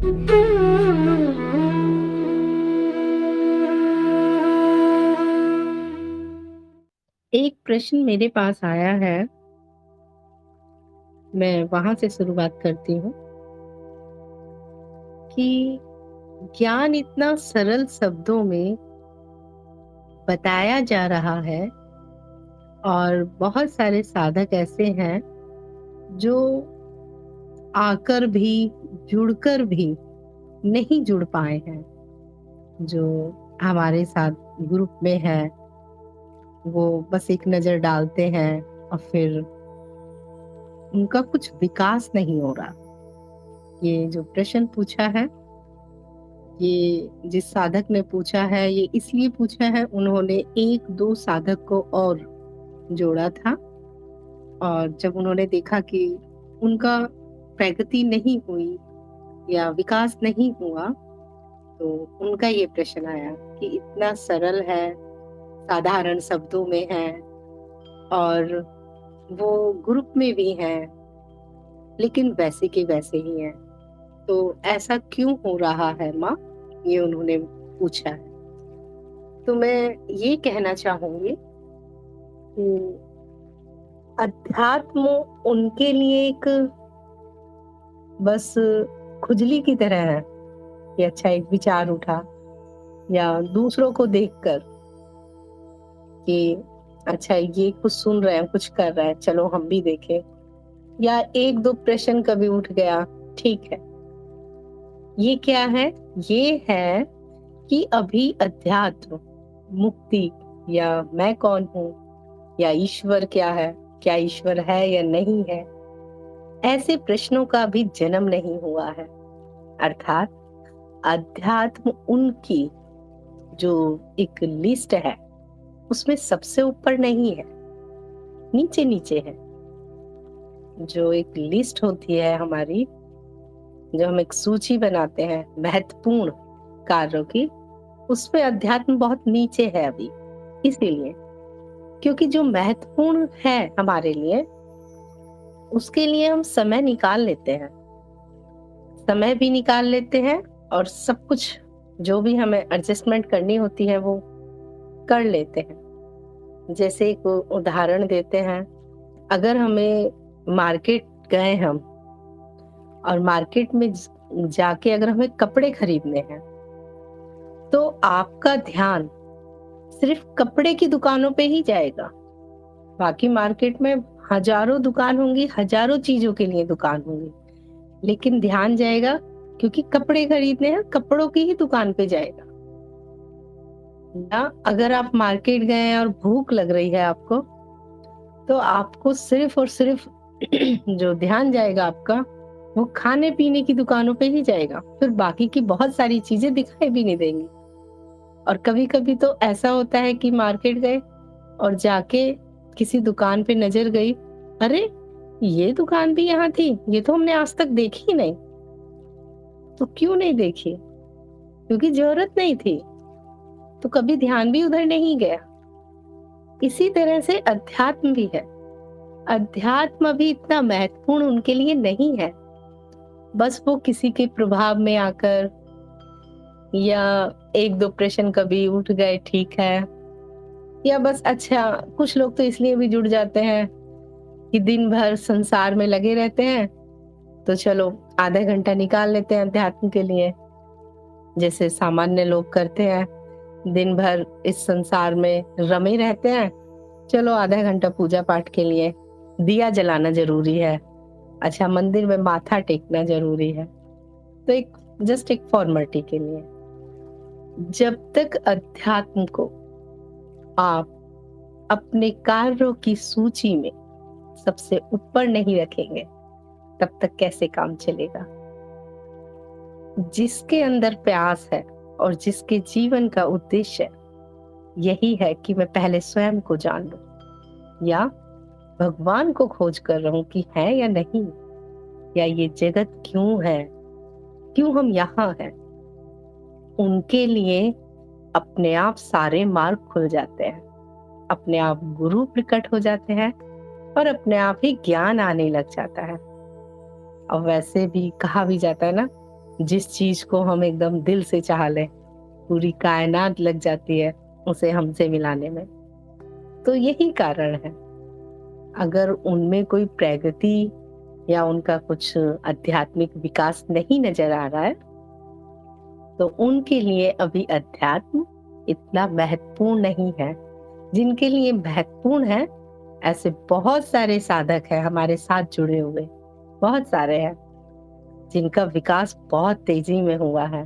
एक प्रश्न मेरे पास आया है, मैं वहां से शुरुआत करती हूँ कि ज्ञान इतना सरल शब्दों में बताया जा रहा है और बहुत सारे साधक ऐसे हैं जो आकर भी, जुड़कर भी नहीं जुड़ पाए हैं। जो हमारे साथ ग्रुप में है वो बस एक नजर डालते हैं और फिर उनका कुछ विकास नहीं हो रहा। ये जो प्रश्न पूछा है, ये जिस साधक ने पूछा है, ये इसलिए पूछा है, उन्होंने एक दो साधक को और जोड़ा था और जब उन्होंने देखा कि उनका प्रगति नहीं हुई या विकास नहीं हुआ, तो उनका ये प्रश्न आया कि इतना सरल है, साधारण शब्दों में है और वो ग्रुप में भी है, लेकिन वैसे के वैसे ही हैं। तो ऐसा क्यों हो रहा है माँ, ये उन्होंने पूछा है। तो मैं ये कहना चाहूंगी कि अध्यात्म उनके लिए एक बस खुजली की तरह है कि अच्छा एक विचार उठा या दूसरों को देखकर कि अच्छा ये कुछ सुन रहे हैं, कुछ कर रहे हैं, चलो हम भी देखें, या एक दो प्रश्न कभी उठ गया, ठीक है। ये क्या है? ये है कि अभी अध्यात्म, मुक्ति या मैं कौन हूँ या ईश्वर क्या है, क्या ईश्वर है या नहीं है, ऐसे प्रश्नों का भी जन्म नहीं हुआ है। अर्थात अध्यात्म उनकी जो एक लिस्ट है उसमें सबसे ऊपर नहीं है, नीचे नीचे है। जो एक लिस्ट होती है हमारी, जो हम एक सूची बनाते हैं महत्वपूर्ण कार्यों की, उसमें अध्यात्म बहुत नीचे है अभी। इसीलिए क्योंकि जो महत्वपूर्ण है हमारे लिए, उसके लिए हम समय निकाल लेते हैं, समय भी निकाल लेते हैं और सब कुछ जो भी हमें एडजस्टमेंट करनी होती है वो कर लेते हैं। जैसे एक उदाहरण देते हैं, अगर हमें मार्केट गए हम और मार्केट में जाके अगर हमें कपड़े खरीदने हैं, तो आपका ध्यान सिर्फ कपड़े की दुकानों पे ही जाएगा। बाकी मार्केट में हजारों दुकान होंगी, हजारों चीजों के लिए दुकान होंगी, लेकिन ध्यान जाएगा क्योंकि कपड़े खरीदने हैं, कपड़ों की ही दुकान पे जाएगा। या अगर आप मार्केट गए हैं और भूख लग रही है आपको, तो आपको सिर्फ और सिर्फ जो ध्यान जाएगा आपका, वो खाने पीने की दुकानों पे ही जाएगा, फिर बाकी की बहुत सारी चीजें दिखाई भी नहीं देंगी। और कभी कभी तो ऐसा होता है कि मार्केट गए और जाके किसी दुकान पे नजर गई, अरे ये दुकान भी यहाँ थी, ये तो हमने आज तक देखी ही नहीं। तो क्यों नहीं देखी? क्योंकि जरूरत नहीं थी, तो कभी ध्यान भी उधर नहीं गया। इसी तरह से अध्यात्म भी है। अध्यात्म भी इतना महत्वपूर्ण उनके लिए नहीं है। बस वो किसी के प्रभाव में आकर या एक दो प्रश्न कभी उठ गए, ठीक है, या बस अच्छा, कुछ लोग तो इसलिए भी जुड़ जाते हैं कि दिन भर संसार में लगे रहते हैं, तो चलो आधा घंटा निकाल लेते हैं अध्यात्म के लिए। जैसे सामान्य लोग करते हैं, दिन भर इस संसार में रमे रहते हैं, चलो आधा घंटा पूजा पाठ के लिए, दिया जलाना जरूरी है, अच्छा मंदिर में माथा टेकना जरूरी है, तो एक जस्ट एक फॉर्मेलिटी के लिए। जब तक अध्यात्म को आप अपने कार्यों की सूची में सबसे ऊपर नहीं रखेंगे, तब तक कैसे काम चलेगा? जिसके अंदर प्यास है और जिसके जीवन का उद्देश्य यही है कि मैं पहले स्वयं को जान लूं या भगवान को खोज कर रहा हूं कि है या नहीं, या ये जगत क्यों है, क्यों हम यहाँ हैं, उनके लिए अपने आप सारे मार्ग खुल जाते हैं, अपने आप गुरु प्रकट हो जाते हैं और अपने आप ही ज्ञान आने लग जाता है। और वैसे भी कहा भी जाता है ना जिस चीज को हम एकदम दिल से चाह लें, पूरी कायनात लग जाती है उसे हमसे मिलाने में। तो यही कारण है। अगर उनमें कोई प्रगति या उनका कुछ आध्यात्मिक विकास नहीं नजर आ रहा है, तो उनके लिए अभी अध्यात्म इतना महत्वपूर्ण नहीं है। जिनके लिए महत्वपूर्ण है, ऐसे बहुत सारे साधक हैं हमारे साथ जुड़े हुए, बहुत सारे हैं जिनका विकास बहुत तेजी में हुआ है।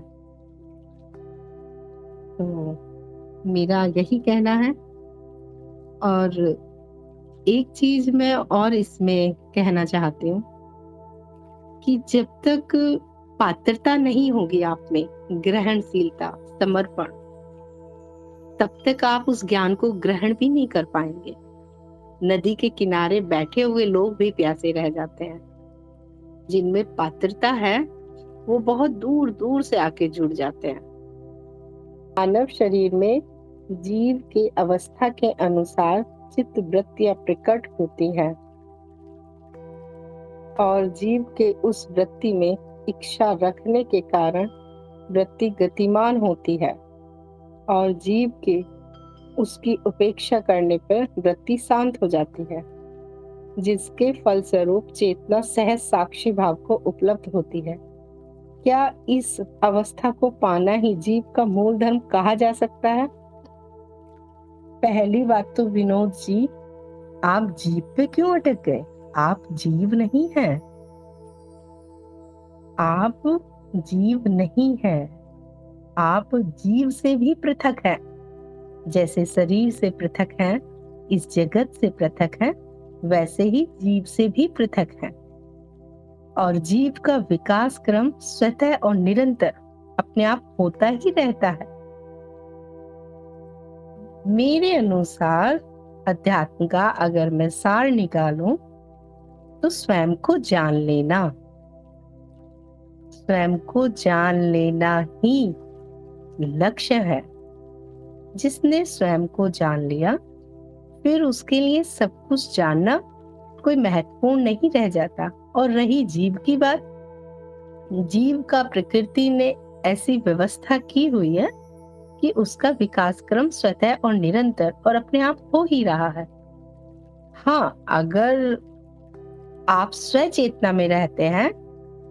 तो मेरा यही कहना है। और एक चीज मैं और इसमें कहना चाहती हूँ कि जब तक पात्रता नहीं होगी आप में, ग्रहणशीलता, समर्पण, तब तक आप उस ज्ञान को ग्रहण भी नहीं कर पाएंगे। नदी के किनारे बैठे हुए लोग भी प्यासे रह जाते हैं। जिनमें पात्रता है वो बहुत दूर दूर से आके जुड़ जाते हैं। मानव शरीर में जीव के अवस्था के अनुसार चित्त वृत्तियां प्रकट होती हैं और जीव के उस वृत्ति में इच्छा रखने के कारण वृत्ति गतिमान होती है और जीव के उसकी उपेक्षा करने पर वृत्ति शांत हो जाती है, जिसके फलस्वरूप चेतना सहज साक्षी भाव को उपलब्ध होती है। क्या इस अवस्था को पाना ही जीव का मूल धर्म कहा जा सकता है? पहली बात तो विनोद जी, आप जीव पे क्यों अटक गए? आप जीव नहीं हैं। आप जीव नहीं हैं। आप जीव से भी पृथक हैं। जैसे शरीर से पृथक हैं, इस जगत से पृथक हैं, वैसे ही जीव से भी पृथक हैं। और जीव का विकास क्रम स्वतः और निरंतर अपने आप होता ही रहता है। मेरे अनुसार अध्यात्म का अगर मैं सार निकालूं तो स्वयं को जान लेना, स्वयं को जान लेना ही लक्ष्य है। जिसने स्वयं को जान लिया, फिर उसके लिए सब कुछ जानना कोई महत्वपूर्ण नहीं रह जाता। और रही जीव की बात, जीव का प्रकृति ने ऐसी व्यवस्था की हुई है कि उसका विकास क्रम स्वतः और निरंतर और अपने आप हो ही रहा है। हाँ, अगर आप स्व चेतना में रहते हैं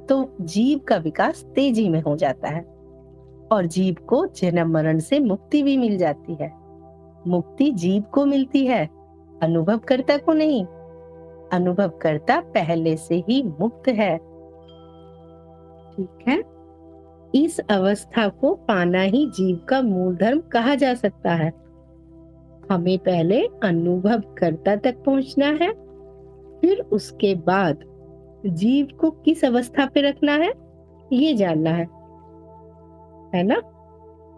तो जीव का विकास तेजी में हो जाता है और जीव को जन्म मरण से मुक्ति भी मिल जाती है। मुक्ति जीव को मिलती है, अनुभवकर्ता को नहीं। अनुभवकर्ता पहले से ही मुक्त है। ठीक है, इस अवस्था को पाना ही जीव का मूल धर्म कहा जा सकता है। हमें पहले अनुभवकर्ता तक पहुंचना है, फिर उसके बाद जीव को किस अवस्था पे रखना है ये जानना है ना।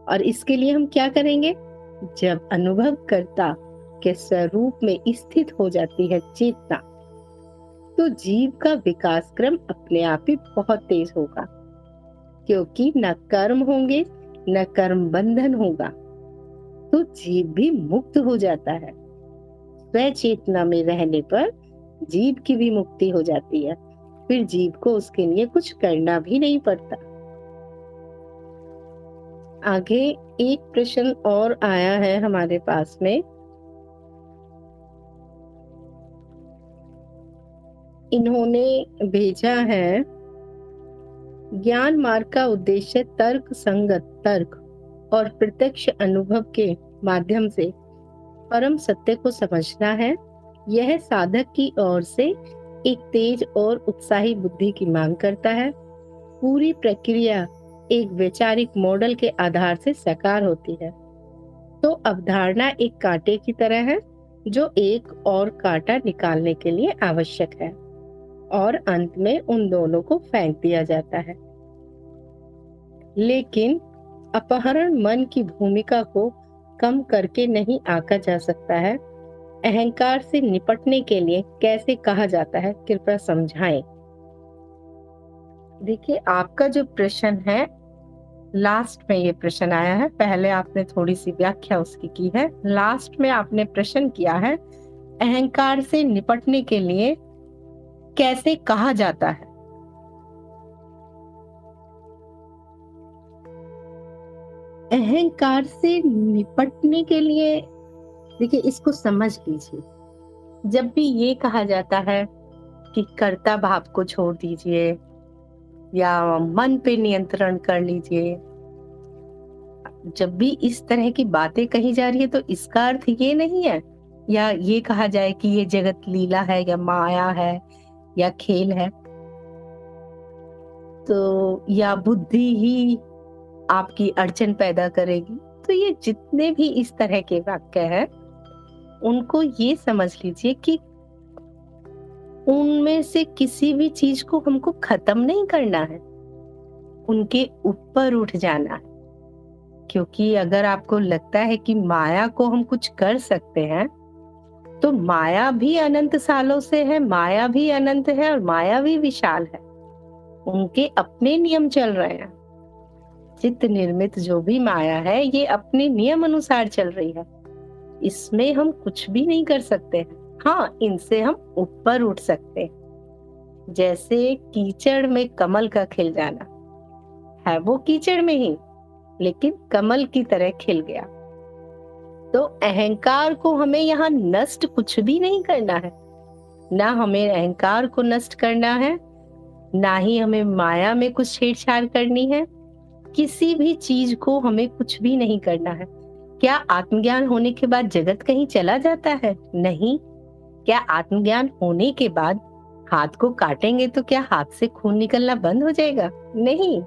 और इसके लिए हम क्या करेंगे? जब अनुभवकर्ता के स्वरूप में स्थित हो जाती है चेतना, तो जीव का विकास क्रम अपने आप ही बहुत तेज होगा, क्योंकि न कर्म होंगे न कर्म बंधन होगा, तो जीव भी मुक्त हो जाता है। स्व चेतना में रहने पर जीव की भी मुक्ति हो जाती है। फिर जीव को उसके लिए कुछ करना भी नहीं पड़ता। आगे एक प्रश्न और आया है हमारे पास में। इन्होंने भेजा है, ज्ञान मार्ग का उद्देश्य तर्क संगत तर्क और प्रत्यक्ष अनुभव के माध्यम से परम सत्य को समझना है। यह साधक की ओर से एक तेज और उत्साही बुद्धि की मांग करता है। पूरी प्रक्रिया एक वैचारिक मॉडल के आधार से साकार होती है। तो अवधारणा एक कांटे की तरह है जो एक और कांटा निकालने के लिए आवश्यक है और अंत में उन दोनों को फेंक दिया जाता है। लेकिन अपहरण मन की भूमिका को कम करके नहीं आंका जा सकता है। अहंकार से निपटने के लिए कैसे कहा जाता है, कृपया समझाएं। देखिए, आपका जो प्रश्न है लास्ट में ये प्रश्न आया है। पहले आपने थोड़ी सी व्याख्या उसकी की है, लास्ट में आपने प्रश्न किया है अहंकार से निपटने के लिए कैसे कहा जाता है। अहंकार से निपटने के लिए देखिए, इसको समझ लीजिए। जब भी ये कहा जाता है कि कर्ता भाव को छोड़ दीजिए या मन पे नियंत्रण कर लीजिए, जब भी इस तरह की बातें कही जा रही है तो इसका अर्थ ये नहीं है, या ये कहा जाए कि ये जगत लीला है या माया है या खेल है, तो या बुद्धि ही आपकी अड़चन पैदा करेगी। तो ये जितने भी इस तरह के वाक्य हैं, उनको ये समझ लीजिए कि उनमें से किसी भी चीज को हमको खत्म नहीं करना है, उनके ऊपर उठ जाना है। क्योंकि अगर आपको लगता है कि माया को हम कुछ कर सकते हैं, तो माया भी अनंत सालों से है, माया भी अनंत है और माया भी विशाल है। उनके अपने नियम चल रहे हैं। चित्त निर्मित जो भी माया है, ये अपने नियम अनुसार चल रही है। इसमें हम कुछ भी नहीं कर सकते हैं। हाँ, इनसे हम ऊपर उठ सकते हैं। जैसे कीचड़ में कमल का खिल जाना है, वो कीचड़ में ही लेकिन कमल की तरह खिल गया। तो अहंकार को हमें यहाँ नष्ट कुछ भी नहीं करना है। ना हमें अहंकार को नष्ट करना है, ना ही हमें माया में कुछ छेड़छाड़ करनी है। किसी भी चीज को हमें कुछ भी नहीं करना है। क्या आत्मज्ञान होने के बाद जगत कहीं चला जाता है? नहीं। क्या आत्मज्ञान होने के बाद हाथ को काटेंगे तो क्या हाथ से खून निकलना बंद हो जाएगा? नहीं।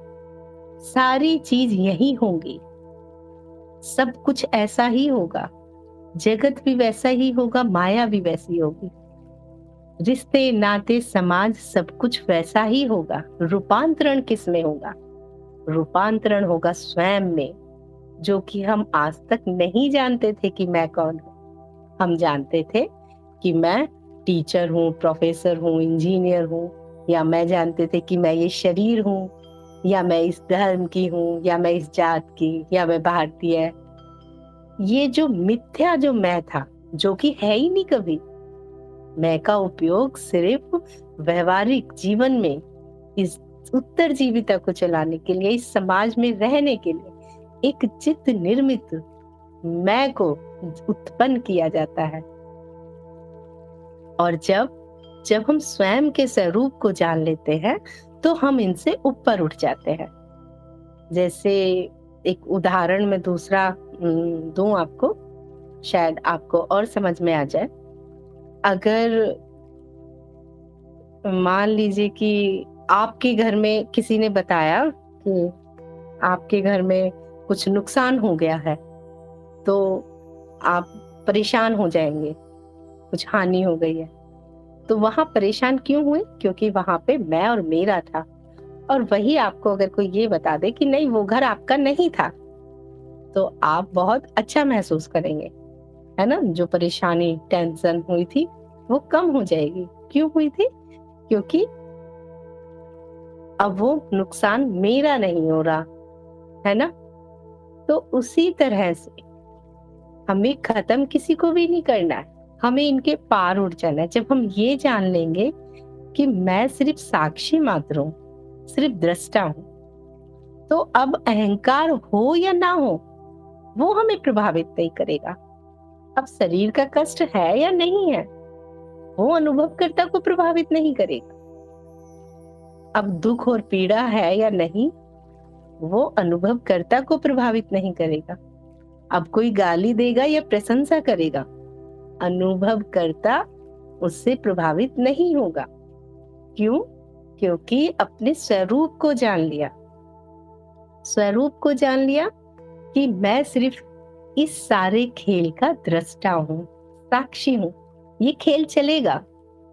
सारी चीज यही होंगी, सब कुछ ऐसा ही होगा, जगत भी वैसा ही होगा, माया भी वैसी होगी, रिश्ते नाते समाज सब कुछ वैसा ही होगा। रूपांतरण किस में होगा? रूपांतरण होगा स्वयं में, जो कि हम आज तक नहीं जानते थे कि मैं कौन हूँ। हम जानते थे कि मैं टीचर हूँ, प्रोफेसर हूँ, इंजीनियर हूँ, या मैं जानते थे कि मैं ये शरीर हूँ, या मैं इस धर्म की हूँ, या मैं इस जात की, या मैं भारतीय। ये जो मिथ्या जो मैं था, जो कि है ही नहीं कभी। मैं का उपयोग सिर्फ व्यवहारिक जीवन में इस उत्तर जीविता को चलाने के लिए, इस समाज में रहने के लिए एक चित्त निर्मित मैं को उत्पन्न किया जाता है। और जब जब हम स्वयं के स्वरूप को जान लेते हैं तो हम इनसे ऊपर उठ जाते हैं। जैसे एक उदाहरण में दूसरा दूं आपको, शायद आपको और समझ में आ जाए। अगर मान लीजिए कि आपके घर में किसी ने बताया कि आपके घर में कुछ नुकसान हो गया है, तो आप परेशान हो जाएंगे, कुछ हानि हो गई है। तो वहां परेशान क्यों हुए? क्योंकि वहां पे मैं और मेरा था। और वही आपको अगर कोई ये बता दे कि नहीं, वो घर आपका नहीं था, तो आप बहुत अच्छा महसूस करेंगे, है ना? जो परेशानी, टेंशन हुई थी, वो कम हो जाएगी। क्यों हुई थी? क्योंकि अब वो नुकसान मेरा नहीं हो रहा, है ना? तो उसी तरह से हमें खत्म किसी को भी नहीं करना है, हमें इनके पार उठ जाना है। जब हम ये जान लेंगे कि मैं सिर्फ साक्षी मात्र हूँ, सिर्फ दृष्टा हूँ, तो अब अहंकार हो या ना हो, वो हमें प्रभावित नहीं करेगा। अब शरीर का कष्ट है या नहीं है, वो अनुभवकर्ता को प्रभावित नहीं करेगा। अब दुख और पीड़ा है या नहीं, वो अनुभवकर्ता को प्रभावित नहीं करेगा। अब कोई गाली देगा या प्रशंसा करेगा, अनुभवकर्ता उससे प्रभावित नहीं होगा। क्यों? क्योंकि अपने स्वरूप को जान लिया। स्वरूप को जान लिया कि मैं सिर्फ इस सारे खेल का दृष्टा हूँ, साक्षी हूँ। ये खेल चलेगा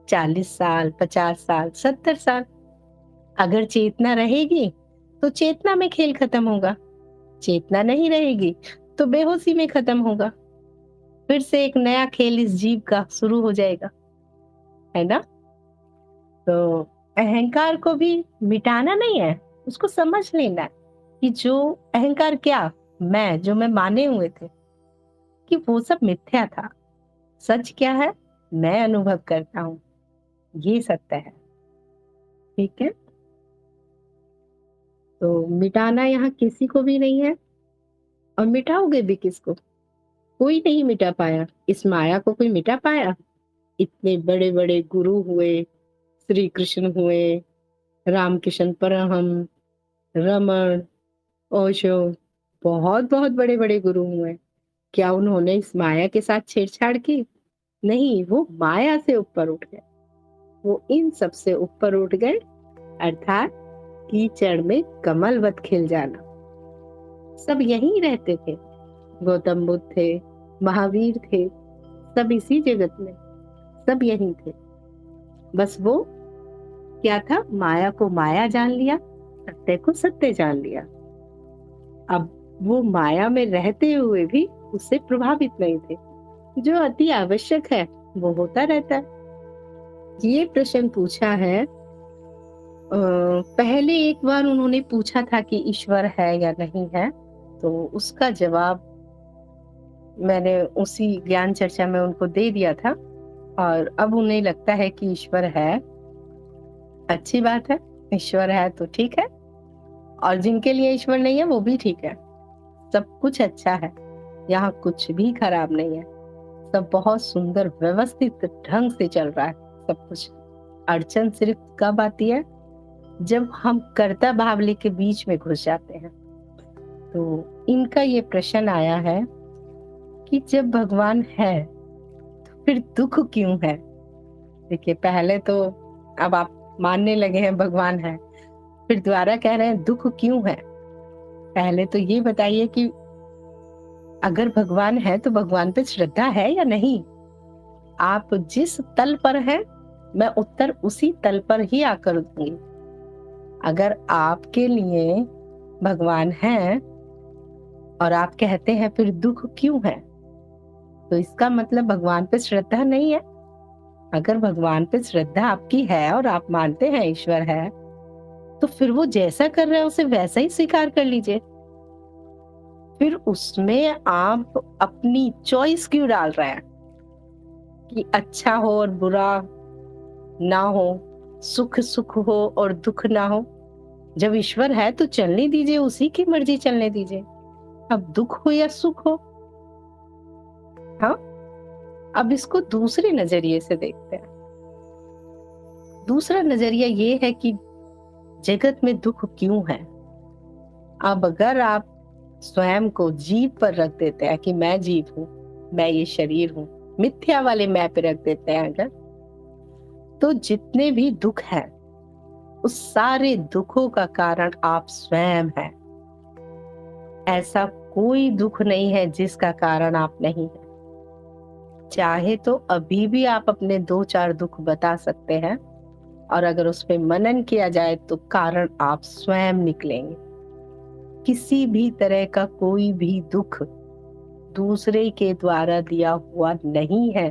40 साल, 50 साल, 70 साल। अगर चेतना रहेगी तो चेतना में खेल खत्म होगा, चेतना नहीं रहेगी तो बेहोशी में खत्म होगा। फिर से एक नया खेल इस जीव का शुरू हो जाएगा, है ना? तो अहंकार को भी मिटाना नहीं है, उसको समझ लेना है कि जो अहंकार, क्या मैं माने हुए थे, कि वो सब मिथ्या था। सच क्या है? मैं अनुभव करता हूँ, ये सत्य है। ठीक है? तो मिटाना यहाँ किसी को भी नहीं है। और मिटाओगे भी किसको? कोई नहीं मिटा पाया। इस माया को कोई मिटा पाया? इतने बड़े बड़े गुरु हुए, श्री कृष्ण हुए, रामकृष्ण परमहंस, रमन, ओशो, बहुत बहुत बड़े बड़े गुरु हुए। क्या उन्होंने इस माया के साथ छेड़छाड़ की? नहीं, वो माया से ऊपर उठ गए। वो इन सब से ऊपर उठ गए, अर्थात कीचड़ में कमलवत खिल जाना। सब यहीं रहते थे। गौतम बुद्ध थे, महावीर थे, सब इसी जगत में, सब यहीं थे। बस वो क्या था, माया को माया जान लिया, सत्य को सत्य जान लिया। अब वो माया में रहते हुए भी उससे प्रभावित नहीं थे। जो अति आवश्यक है वो होता रहता है। ये प्रश्न पूछा है, पहले एक बार उन्होंने पूछा था कि ईश्वर है या नहीं है, तो उसका जवाब मैंने उसी ज्ञान चर्चा में उनको दे दिया था। और अब उन्हें लगता है कि ईश्वर है। अच्छी बात है, ईश्वर है तो ठीक है, और जिनके लिए ईश्वर नहीं है वो भी ठीक है। सब कुछ अच्छा है, यहाँ कुछ भी खराब नहीं है। सब बहुत सुंदर व्यवस्थित ढंग से चल रहा है सब कुछ। अड़चन सिर्फ कब आती है, जब हम कर्ता भाव लेके बीच में घुस जाते हैं। तो इनका ये प्रश्न आया है कि जब भगवान है तो फिर दुख क्यों है। देखिए, पहले तो अब आप मानने लगे हैं भगवान है, फिर दोबारा कह रहे हैं दुख क्यों है। पहले तो ये बताइए कि अगर भगवान है तो भगवान पे श्रद्धा है या नहीं। आप जिस तल पर हैं, मैं उत्तर उसी तल पर ही आकर दूंगी। अगर आपके लिए भगवान है और आप कहते हैं फिर दुख क्यों है, तो इसका मतलब भगवान पे श्रद्धा नहीं है। अगर भगवान पे श्रद्धा आपकी है और आप मानते हैं ईश्वर है, तो फिर वो जैसा कर रहा है उसे वैसा ही स्वीकार कर लीजिए। फिर उसमें आप अपनी चॉइस क्यों डाल रहे हैं कि अच्छा हो और बुरा ना हो, सुख सुख हो और दुख ना हो। जब ईश्वर है तो चलने दीजिए, उसी की मर्जी चलने दीजिए। अब दुख हो या सुख हो। हाँ, अब इसको दूसरे नजरिए से देखते हैं। दूसरा नजरिया ये है कि जगत में दुख क्यों है। अब अगर आप स्वयं को जीव पर रख देते हैं कि मैं जीव हूं, मैं ये शरीर हूं, मिथ्या वाले मैं पे रख देते हैं अगर, तो जितने भी दुख हैं उस सारे दुखों का कारण आप स्वयं हैं। ऐसा कोई दुख नहीं है जिसका कारण आप नहीं है। चाहे तो अभी भी आप अपने 2-4 दुख बता सकते हैं, और अगर उस पे मनन किया जाए तो कारण आप स्वयं निकलेंगे। किसी भी तरह का कोई भी दुख दूसरे के द्वारा दिया हुआ नहीं है।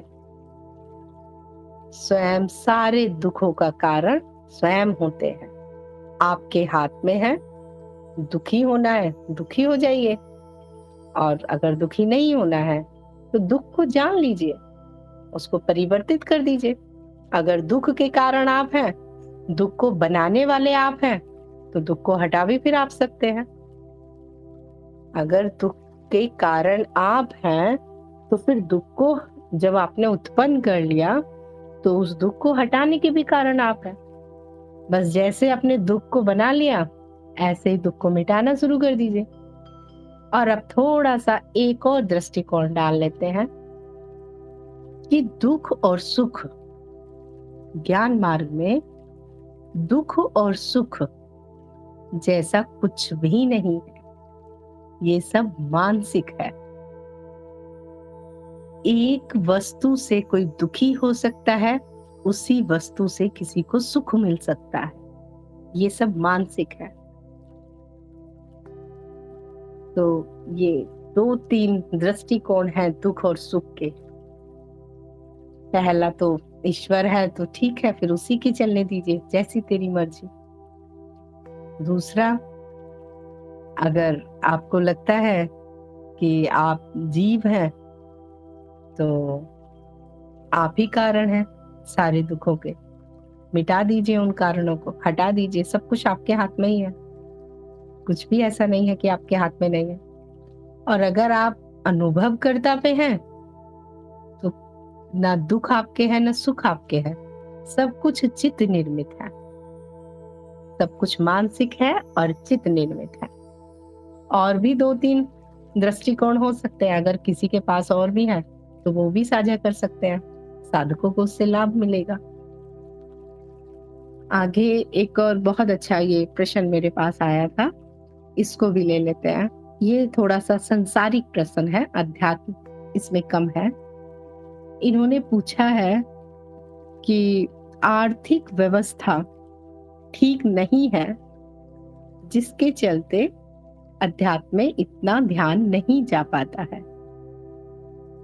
स्वयं सारे दुखों का कारण स्वयं होते हैं। आपके हाथ में है, दुखी होना है दुखी हो जाइए, और अगर दुखी नहीं होना है तो दुख को जान लीजिए, उसको परिवर्तित कर दीजिए। अगर दुख के कारण आप हैं, दुख को बनाने वाले आप हैं, तो दुख को हटा भी फिर आप सकते हैं। अगर दुख के कारण आप हैं तो फिर दुख को जब आपने उत्पन्न कर लिया तो उस दुख को हटाने के भी कारण आप हैं। बस जैसे अपने दुख को बना लिया, ऐसे ही दुख को मिटाना शुरू कर दीजिए। और अब थोड़ा सा एक और दृष्टिकोण डाल लेते हैं कि दुख और सुख, ज्ञान मार्ग में दुख और सुख जैसा कुछ भी नहीं है। ये सब मानसिक है। एक वस्तु से कोई दुखी हो सकता है, उसी वस्तु से किसी को सुख मिल सकता है। ये सब मानसिक है। तो ये 2-3 दृष्टिकोण हैं दुख और सुख के। पहला तो ईश्वर है तो ठीक है, फिर उसी की चलने दीजिए, जैसी तेरी मर्जी। दूसरा, अगर आपको लगता है कि आप जीव हैं तो आप ही कारण हैं सारे दुखों के। मिटा दीजिए उन कारणों को, हटा दीजिए। सब कुछ आपके हाथ में ही है, कुछ भी ऐसा नहीं है कि आपके हाथ में नहीं है। और अगर आप अनुभवकर्ता पे हैं तो ना दुख आपके है ना सुख आपके है, सब कुछ चित्त निर्मित है, सब कुछ मानसिक है और चित्त निर्मित है। और भी 2-3 दृष्टिकोण हो सकते हैं, अगर किसी के पास और भी है तो वो भी साझा कर सकते हैं, साधकों को उससे लाभ मिलेगा। आगे एक और बहुत अच्छा ये प्रश्न मेरे पास आया था, इसको भी ले लेते हैं। ये थोड़ा सा संसारिक प्रश्न है, अध्यात्म इसमें कम है। इन्होंने पूछा है कि आर्थिक व्यवस्था ठीक नहीं है, जिसके चलते अध्यात्म में इतना ध्यान नहीं जा पाता है।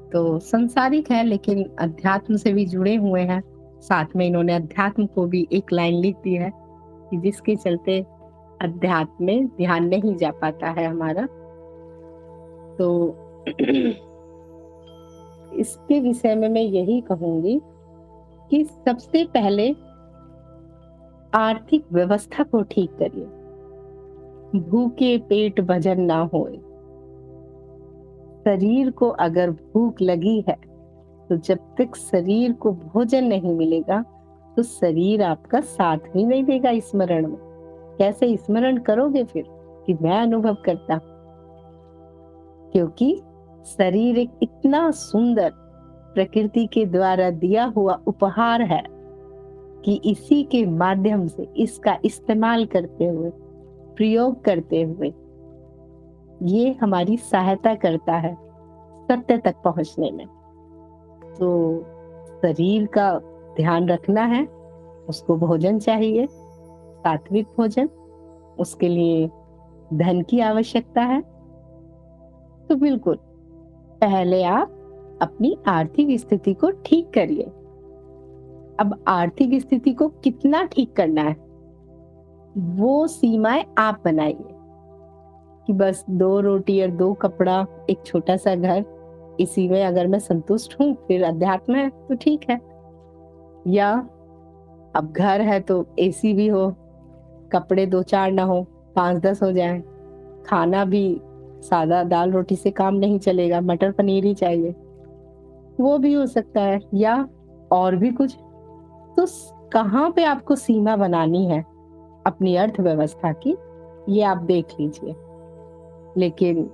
तो संसारिक है लेकिन अध्यात्म से भी जुड़े हुए हैं। साथ में इन्होंने अध्यात्म को भी एक लाइन लिख दी है कि जिसके चलते अध्यात्म में ध्यान नहीं जा पाता है हमारा। तो इसके विषय में मैं यही कहूंगी कि सबसे पहले आर्थिक व्यवस्था को ठीक करिए, भूखे पेट भजन ना होए। शरीर को अगर भूख लगी है तो जब तक शरीर को भोजन नहीं मिलेगा तो शरीर आपका साथ ही नहीं देगा स्मरण में। कैसे स्मरण करोगे फिर कि मैं अनुभव करता? क्योंकि शरीर एक इतना सुंदर प्रकृति के द्वारा दिया हुआ उपहार है कि इसी के माध्यम से इसका इस्तेमाल करते हुए, प्रयोग करते हुए ये हमारी सहायता करता है सत्य तक पहुंचने में। तो शरीर का ध्यान रखना है, उसको भोजन चाहिए, सात्विक भोजन, उसके लिए धन की आवश्यकता है। तो बिल्कुल पहले आप अपनी आर्थिक स्थिति को ठीक करिए। अब आर्थिक स्थिति को कितना ठीक करना है वो सीमाएं आप बनाइए कि बस 2 रोटी और 2 कपड़ा, एक छोटा सा घर, इसी में अगर मैं संतुष्ट हूँ फिर अध्यात्म है तो ठीक है। या अब घर है तो एसी भी हो, कपड़े 2-4 ना हो, 5-10 हो जाए, खाना भी सादा दाल रोटी से काम नहीं चलेगा, मटर पनीर ही चाहिए, वो भी हो सकता है। या और भी कुछ। तो कहाँ पे आपको सीमा बनानी है अपनी अर्थव्यवस्था की, ये आप देख लीजिए। लेकिन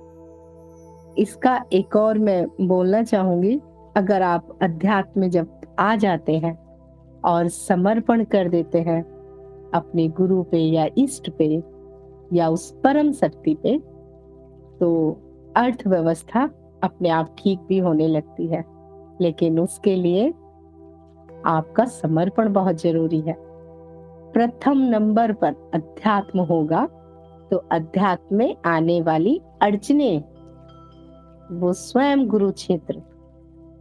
इसका एक और मैं बोलना चाहूंगी, अगर आप अध्यात्म में जब आ जाते हैं और समर्पण कर देते हैं अपने गुरु पे या इष्ट पे या उस परम शक्ति पे, तो अर्थव्यवस्था अपने आप ठीक भी होने लगती है। लेकिन उसके लिए आपका समर्पण बहुत जरूरी है। प्रथम नंबर पर अध्यात्म होगा तो अध्यात्म में आने वाली अड़चने वो स्वयं गुरु क्षेत्र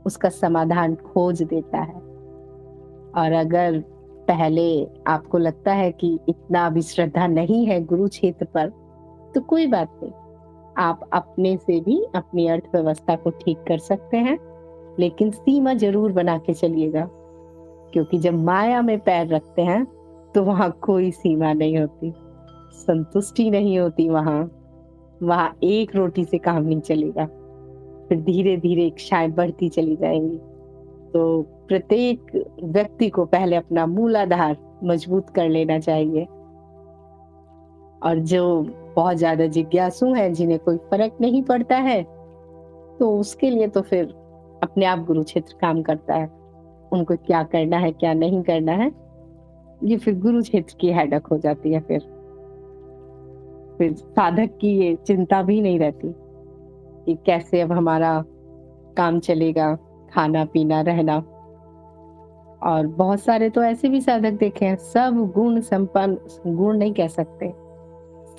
उसका समाधान खोज देता है। और अगर पहले आपको लगता है कि इतना भी श्रद्धा नहीं है गुरु क्षेत्र पर, तो कोई बात नहीं, आप अपने से भी अपनी अर्थव्यवस्था को ठीक कर सकते हैं। लेकिन सीमा जरूर बना के चलिएगा, क्योंकि जब माया में पैर रखते हैं तो वहां कोई सीमा नहीं होती, संतुष्टि नहीं होती। वहां एक रोटी से काम नहीं चलेगा, फिर धीरे धीरे इच्छाएं बढ़ती चली जाएंगी। तो प्रत्येक व्यक्ति को पहले अपना मूलाधार मजबूत कर लेना चाहिए। और जो बहुत ज्यादा जिज्ञासु हैं, जिन्हें कोई फर्क नहीं पड़ता है, तो उसके लिए तो फिर अपने आप गुरु क्षेत्र काम करता है। उनको क्या करना है क्या नहीं करना है ये फिर गुरु क्षेत्र की हेडक हो जाती है। फिर साधक की ये चिंता भी नहीं रहती कि कैसे अब हमारा काम चलेगा, खाना पीना रहना। और बहुत सारे तो ऐसे भी साधक देखे हैं, सब गुण संपन्न, गुण नहीं कह सकते,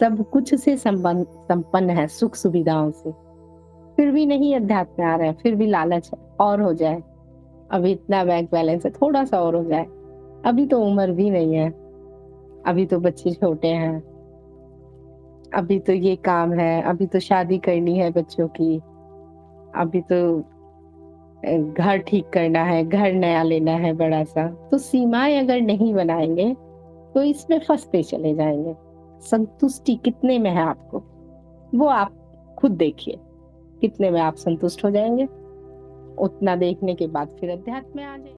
सब कुछ से संपन्न है, सुख सुविधाओं से, फिर भी नहीं अध्यात्म में आ रहा है, फिर भी लालच और हो जाए, अभी इतना बैंक बैलेंस है, थोड़ा सा और हो जाए, अभी तो उम्र भी नहीं है, अभी तो बच्चे छोटे हैं, अभी तो ये काम है, अभी तो शादी करनी है बच्चों की, अभी तो घर ठीक करना है, घर नया लेना है बड़ा सा। तो सीमाएं अगर नहीं बनाएंगे तो इसमें फंसते चले जाएंगे। संतुष्टि कितने में है आपको, वो आप खुद देखिए। कितने में आप संतुष्ट हो जाएंगे, उतना देखने के बाद फिर अध्यात्म में आ जाए।